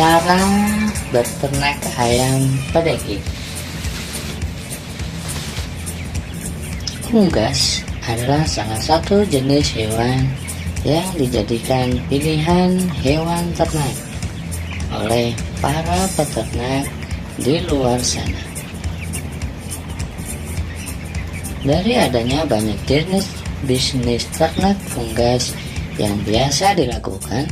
Cara beternak ayam pedaging. Unggas adalah salah satu jenis hewan yang dijadikan pilihan hewan ternak oleh para peternak di luar sana. Dari adanya banyak jenis bisnis ternak unggas yang biasa dilakukan,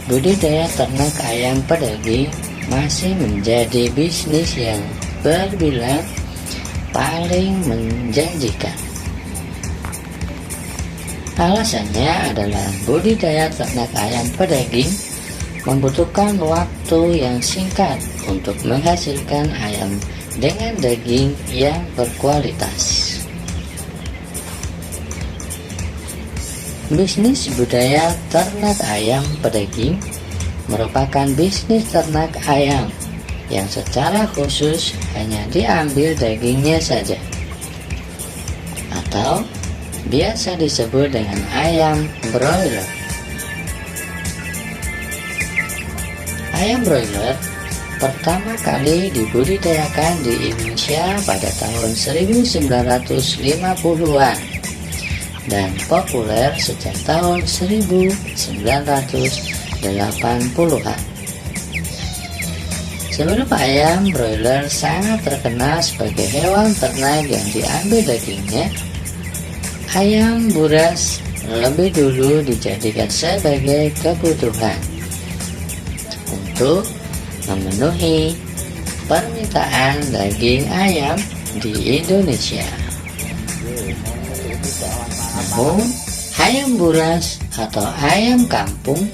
budidaya ternak ayam pedaging masih menjadi bisnis yang terbilang paling menjanjikan. Alasannya adalah budidaya ternak ayam pedaging membutuhkan waktu yang singkat untuk menghasilkan ayam dengan daging yang berkualitas. Bisnis budidaya ternak ayam pedaging merupakan bisnis ternak ayam yang secara khusus hanya diambil dagingnya saja, atau biasa disebut dengan ayam broiler. Ayam broiler pertama kali dibudidayakan di Indonesia pada tahun 1950-an dan populer sejak tahun 1980-an. Sebelum ayam broiler sangat terkenal sebagai hewan ternak yang diambil dagingnya, ayam buras lebih dulu dijadikan sebagai kebutuhan untuk memenuhi permintaan daging ayam di Indonesia. Namun, ayam buras atau ayam kampung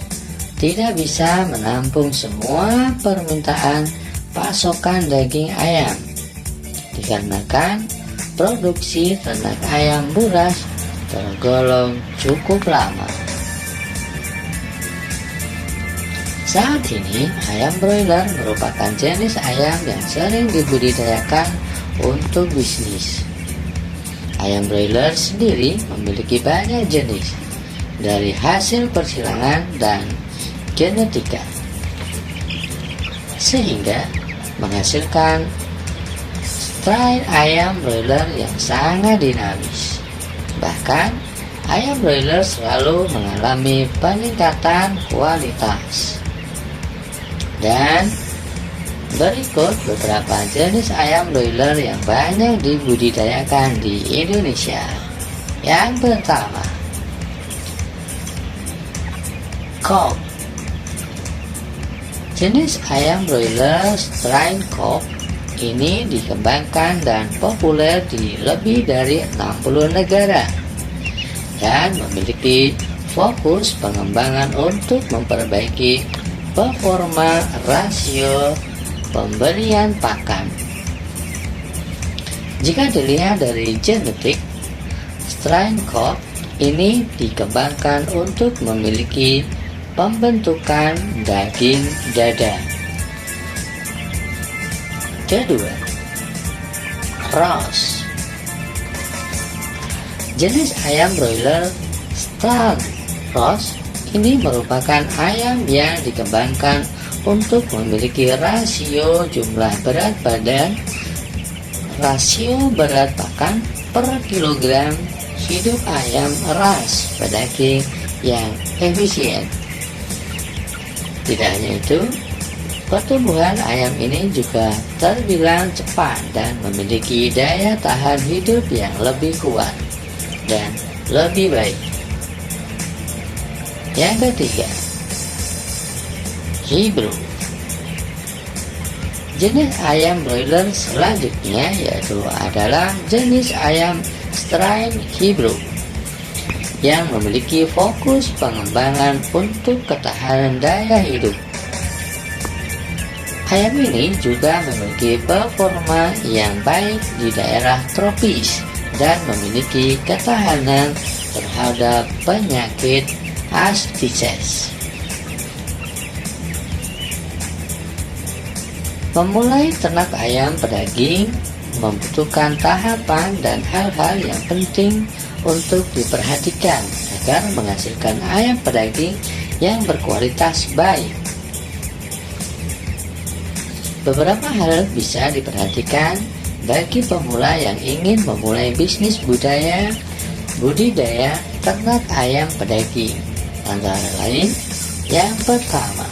tidak bisa menampung semua permintaan pasokan daging ayam, dikarenakan produksi ternak ayam buras tergolong cukup lama. Saat ini, ayam broiler merupakan jenis ayam yang sering dibudidayakan untuk bisnis. Ayam broiler sendiri memiliki banyak jenis dari hasil persilangan dan genetika, sehingga menghasilkan strain ayam broiler yang sangat dinamis. Bahkan, ayam broiler selalu mengalami peningkatan kualitas. Dan berikut beberapa jenis ayam broiler yang banyak dibudidayakan di Indonesia. Yang pertama, cock. Jenis ayam broiler strain cock ini dikembangkan dan populer di lebih dari 60 negara dan memiliki fokus pengembangan untuk memperbaiki performa rasio pemberian pakan. Jika dilihat dari genetik, strain cock ini dikembangkan untuk memiliki pembentukan daging dada. Kedua, Ross. Jenis ayam broiler strain Ross ini merupakan ayam yang dikembangkan untuk memiliki rasio jumlah berat badan, rasio berat pakan per kilogram hidup ayam ras pedaging yang efisien. Tidak hanya itu, pertumbuhan ayam ini juga terbilang cepat dan memiliki daya tahan hidup yang lebih kuat dan lebih baik. Yang ketiga, Hebrew. Jenis ayam broiler selanjutnya adalah jenis ayam strain Hebrew yang memiliki fokus pengembangan untuk ketahanan daya hidup. Ayam ini juga memiliki performa yang baik di daerah tropis dan memiliki ketahanan terhadap penyakit asfiksesi. Memulai ternak ayam pedaging membutuhkan tahapan dan hal-hal yang penting untuk diperhatikan agar menghasilkan ayam pedaging yang berkualitas baik. Beberapa hal bisa diperhatikan bagi pemula yang ingin memulai bisnis budidaya ternak ayam pedaging. Antara lain, yang pertama,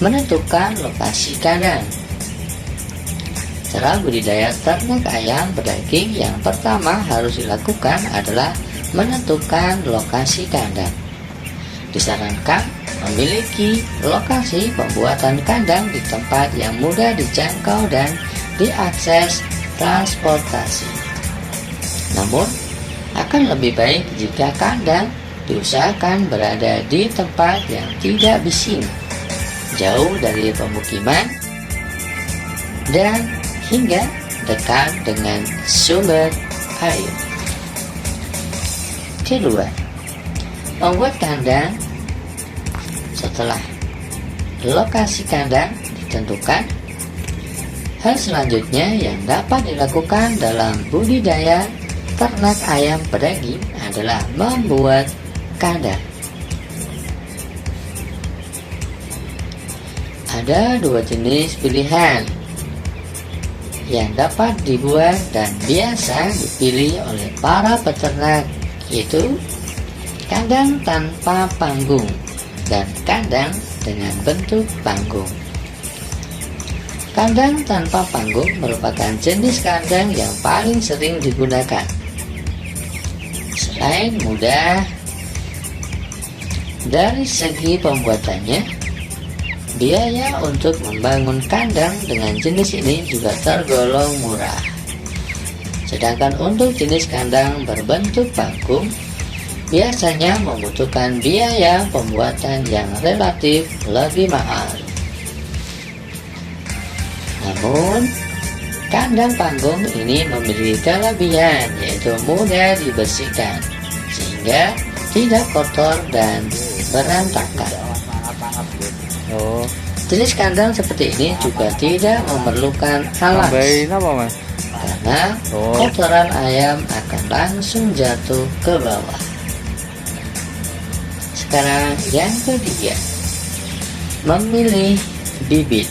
menentukan lokasi kandang. Cara budidaya ternak ayam pedaging yang pertama harus dilakukan adalah menentukan lokasi kandang. Disarankan memiliki lokasi pembuatan kandang di tempat yang mudah dijangkau dan diakses transportasi. Namun, akan lebih baik jika kandang diusahakan berada di tempat yang tidak bising, jauh dari pemukiman, dan hingga dekat dengan sumber air. Kedua, membuat kandang. Setelah lokasi kandang ditentukan, hal selanjutnya yang dapat dilakukan dalam budidaya ternak ayam pedaging adalah membuat kandang. Ada dua jenis pilihan yang dapat dibuat dan biasa dipilih oleh para peternak, yaitu kandang tanpa panggung dan kandang dengan bentuk panggung. Kandang tanpa panggung merupakan jenis kandang yang paling sering digunakan. Selain mudah dari segi pembuatannya, biaya untuk membangun kandang dengan jenis ini juga tergolong murah. Sedangkan untuk jenis kandang berbentuk panggung, biasanya membutuhkan biaya pembuatan yang relatif lebih mahal. Namun, kandang panggung ini memiliki kelebihan, yaitu mudah dibersihkan, sehingga tidak kotor dan berantakan. Jenis kandang seperti ini juga tidak memerlukan alas, karena kotoran ayam akan langsung jatuh ke bawah. Sekarang yang ketiga, memilih bibit.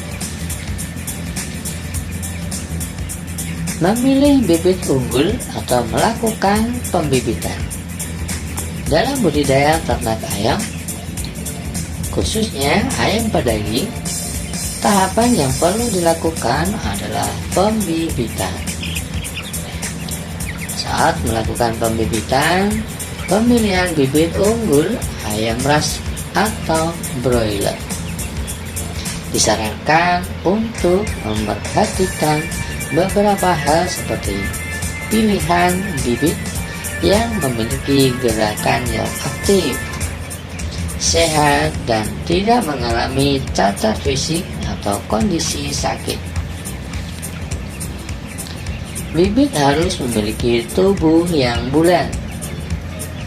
Memilih bibit unggul atau melakukan pembibitan. Dalam budidaya ternak ayam, khususnya ayam pedaging, tahapan yang perlu dilakukan adalah pembibitan. Saat melakukan pembibitan, pemilihan bibit unggul ayam ras atau broiler disarankan untuk memperhatikan beberapa hal seperti pilihan bibit yang memiliki gerakan yang aktif, sehat, dan tidak mengalami cacat fisik atau kondisi sakit. Bibit harus memiliki tubuh yang bulat,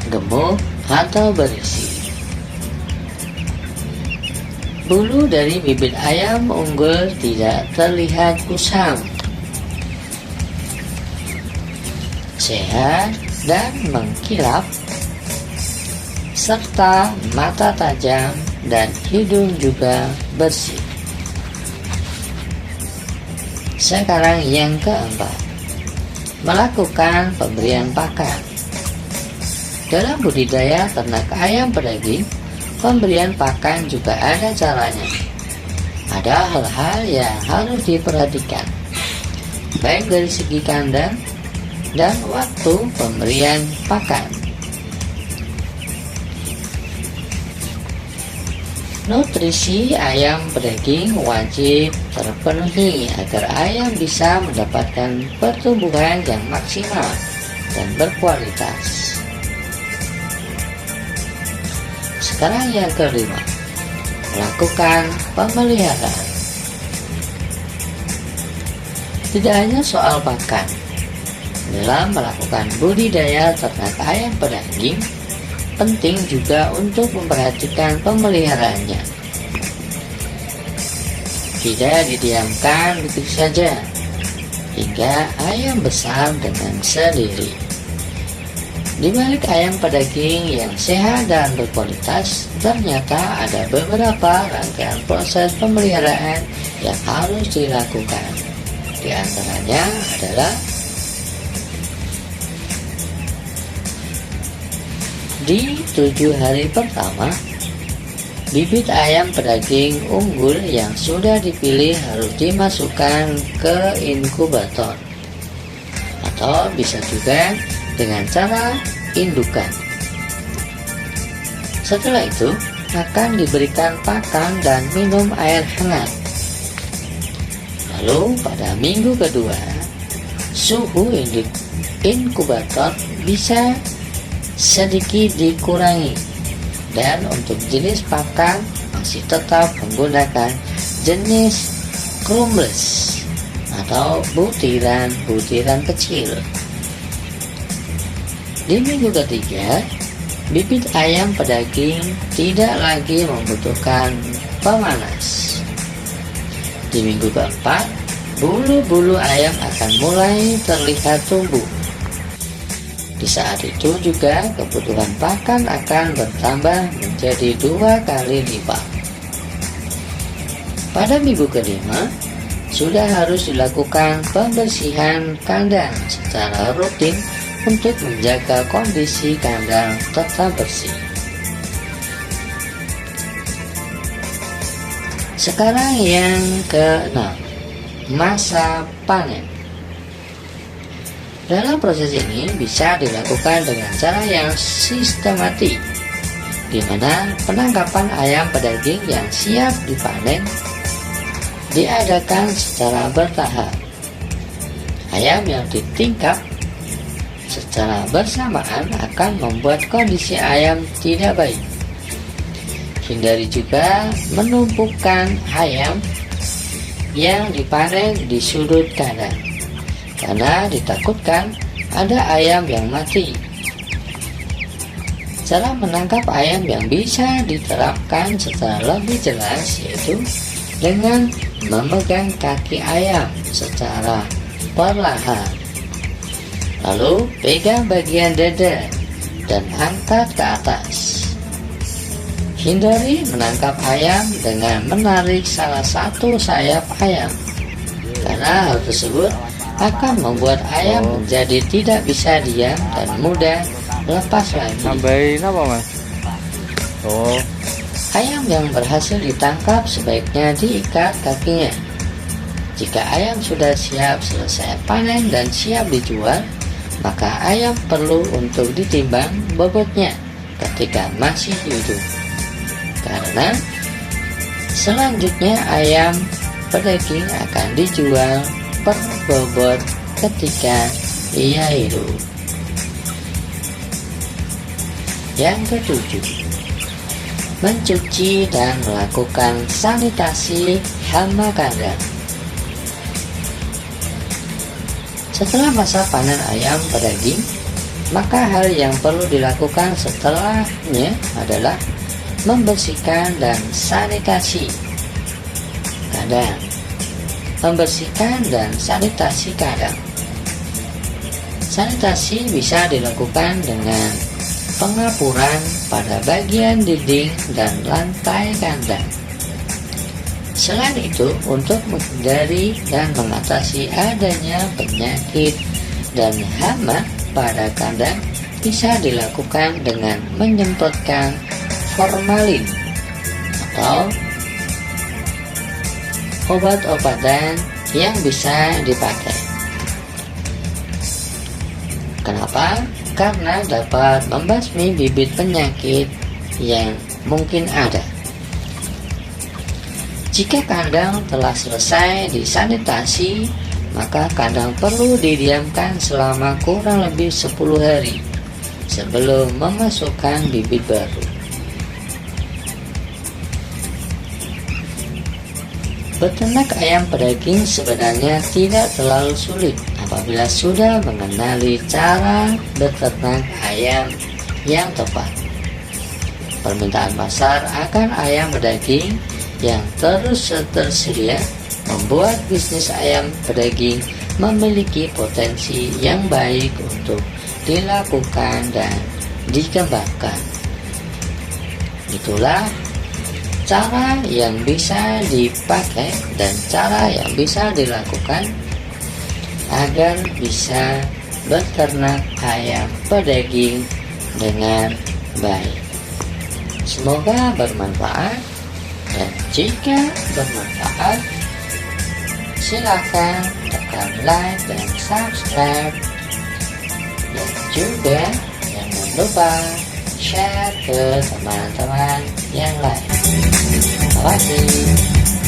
gemuk, atau berisi. Bulu dari bibit ayam unggul tidak terlihat kusam, sehat dan mengkilap, serta mata tajam dan hidung juga bersih. Sekarang yang keempat, melakukan pemberian pakan. Dalam budidaya ternak ayam pedaging, pemberian pakan juga ada caranya. Ada hal-hal yang harus diperhatikan, baik dari segi kandang dan waktu pemberian pakan. Nutrisi ayam pedaging wajib terpenuhi agar ayam bisa mendapatkan pertumbuhan yang maksimal dan berkualitas. Sekarang yang kelima, lakukan pemeliharaan. Tidak hanya soal pakan, dalam melakukan budidaya ternak ayam pedaging, penting juga untuk memperhatikan pemeliharaannya. Tidak didiamkan begitu saja hingga ayam besar dengan sendiri. Di balik ayam pedaging yang sehat dan berkualitas, ternyata ada beberapa rangkaian proses pemeliharaan yang harus dilakukan. Di antaranya adalah di 7 hari pertama, bibit ayam pedaging unggul yang sudah dipilih harus dimasukkan ke inkubator, atau bisa juga dengan cara indukan. Setelah itu akan diberikan pakan dan minum air hangat. Lalu pada minggu kedua, suhu inkubator bisa sedikit dikurangi, dan untuk jenis pakan masih tetap menggunakan jenis crumbles atau butiran-butiran kecil. Di minggu ketiga, bibit ayam pedaging tidak lagi membutuhkan pemanas. Di minggu keempat, bulu-bulu ayam akan mulai terlihat tumbuh. Di saat itu juga kebutuhan pakan akan bertambah menjadi 2 kali lipat. Pada minggu kelima, sudah harus dilakukan pembersihan kandang secara rutin untuk menjaga kondisi kandang tetap bersih. Sekarang yang ke-6, masa panen. Dalam proses ini bisa dilakukan dengan cara yang sistematik, di mana penangkapan ayam pedaging yang siap dipanen diadakan secara bertahap. Ayam yang ditingkap secara bersamaan akan membuat kondisi ayam tidak baik. Hindari juga menumpukan ayam yang dipanen di sudut kandang, karena ditakutkan ada ayam yang mati. Cara menangkap ayam yang bisa diterapkan secara lebih jelas yaitu dengan memegang kaki ayam secara perlahan. Lalu pegang bagian dada dan angkat ke atas. Hindari menangkap ayam dengan menarik salah satu sayap ayam, karena hal tersebut akan membuat ayam menjadi tidak bisa diam dan mudah lepas lagi. Nambahin apa, Mas? Ayam yang berhasil ditangkap sebaiknya diikat kakinya. Jika ayam sudah siap selesai panen dan siap dijual, maka ayam perlu untuk ditimbang bobotnya ketika masih hidup, karena selanjutnya ayam pedaging akan dijual per bobot ketika ia hidup. Yang ke-7, mencuci dan melakukan sanitasi hama kandang. Setelah masa panen ayam pedaging, maka hal yang perlu dilakukan setelahnya adalah membersihkan dan sanitasi kandang. Membersihkan dan sanitasi kandang. Sanitasi bisa dilakukan dengan pengapuran pada bagian dinding dan lantai kandang. Selain itu, untuk menghindari dan mengatasi adanya penyakit dan hama pada kandang, bisa dilakukan dengan menyemprotkan formalin atau obat-obatan yang bisa dipakai. Kenapa? Karena dapat membasmi bibit penyakit yang mungkin ada. Jika kandang telah selesai disanitasi, maka kandang perlu didiamkan selama kurang lebih 10 hari sebelum memasukkan bibit baru. Beternak ayam pedaging sebenarnya tidak terlalu sulit apabila sudah mengenali cara beternak ayam yang tepat. Permintaan pasar akan ayam pedaging yang terus tersedia membuat bisnis ayam pedaging memiliki potensi yang baik untuk dilakukan dan dikembangkan. Itulah cara yang bisa dipakai dan cara yang bisa dilakukan agar bisa beternak ayam pedaging dengan baik. Semoga bermanfaat, dan jika bermanfaat silakan tekan like dan subscribe, dan juga jangan lupa share ke teman-teman yang lain. Terima kasih.